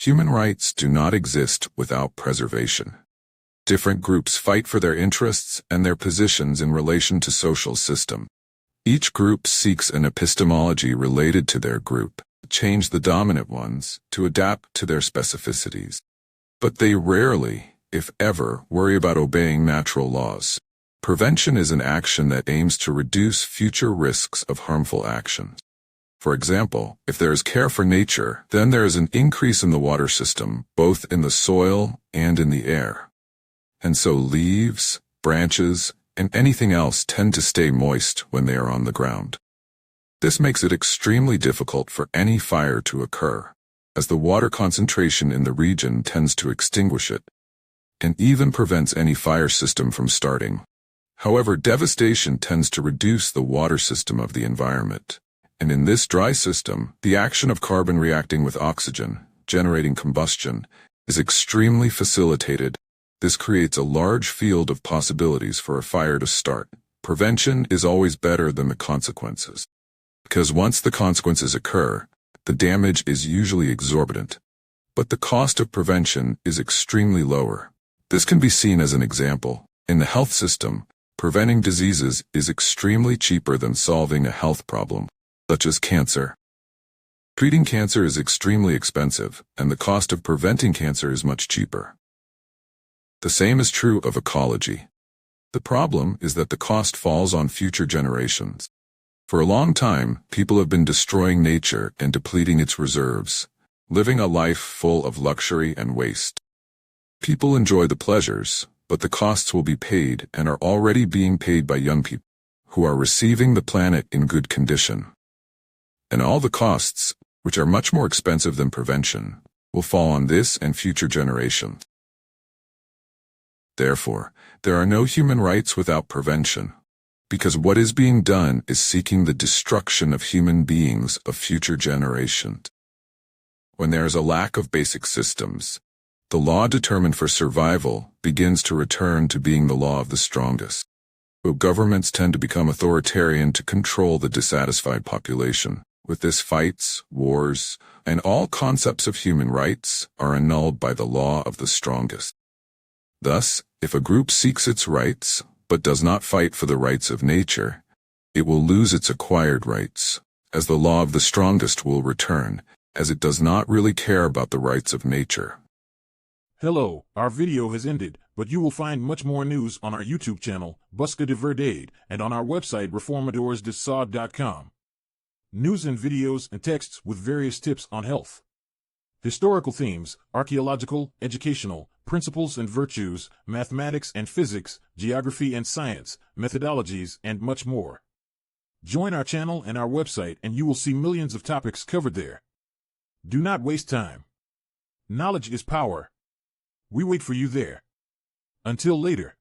Human rights do not exist without preservation. Different groups fight for their interests and their positions in relation to social system. Each group seeks an epistemology related to their group, change the dominant ones to adapt to their specificities. But they rarely, if ever, worry about obeying natural laws. Prevention is an action that aims to reduce future risks of harmful actions. For example, if there is care for nature, then there is an increase in the water system, both in the soil and in the air. And so leaves, branches, and anything else tend to stay moist when they are on the ground. This makes it extremely difficult for any fire to occur, as the water concentration in the region tends to extinguish it, and even prevents any fire system from starting. However, devastation tends to reduce the water system of the environment. And in this dry system, the action of carbon reacting with oxygen, generating combustion, is extremely facilitated. This creates a large field of possibilities for a fire to start. Prevention is always better than the consequences. Because once the consequences occur, the damage is usually exorbitant. But the cost of prevention is extremely lower. This can be seen as an example. In the health system, preventing diseases is extremely cheaper than solving a health problem, such as cancer. Treating cancer is extremely expensive, and the cost of preventing cancer is much cheaper. The same is true of ecology. The problem is that the cost falls on future generations. For a long time, people have been destroying nature and depleting its reserves, living a life full of luxury and waste. People enjoy the pleasures, but the costs will be paid and are already being paid by young people who are receiving the planet in good condition. And all the costs, which are much more expensive than prevention, will fall on this and future generations. Therefore, there are no human rights without prevention, because what is being done is seeking the destruction of human beings of future generations. When there is a lack of basic systems, the law determined for survival begins to return to being the law of the strongest. So governments tend to become authoritarian to control the dissatisfied population. With this, fights, wars, and all concepts of human rights are annulled by the law of the strongest. Thus, if a group seeks its rights, but does not fight for the rights of nature, it will lose its acquired rights, as the law of the strongest will return, as it does not really care about the rights of nature. Hello, our video has ended, but you will find much more news on our YouTube channel, Busca de Verdade, and on our website reformadoresdesod.com. News and videos and texts with various tips on health, historical themes, archaeological, educational, principles and virtues, mathematics and physics, geography and science, methodologies, and much more. Join our channel and our website and you will see millions of topics covered there. Do not waste time. Knowledge is power. We wait for you there. Until later.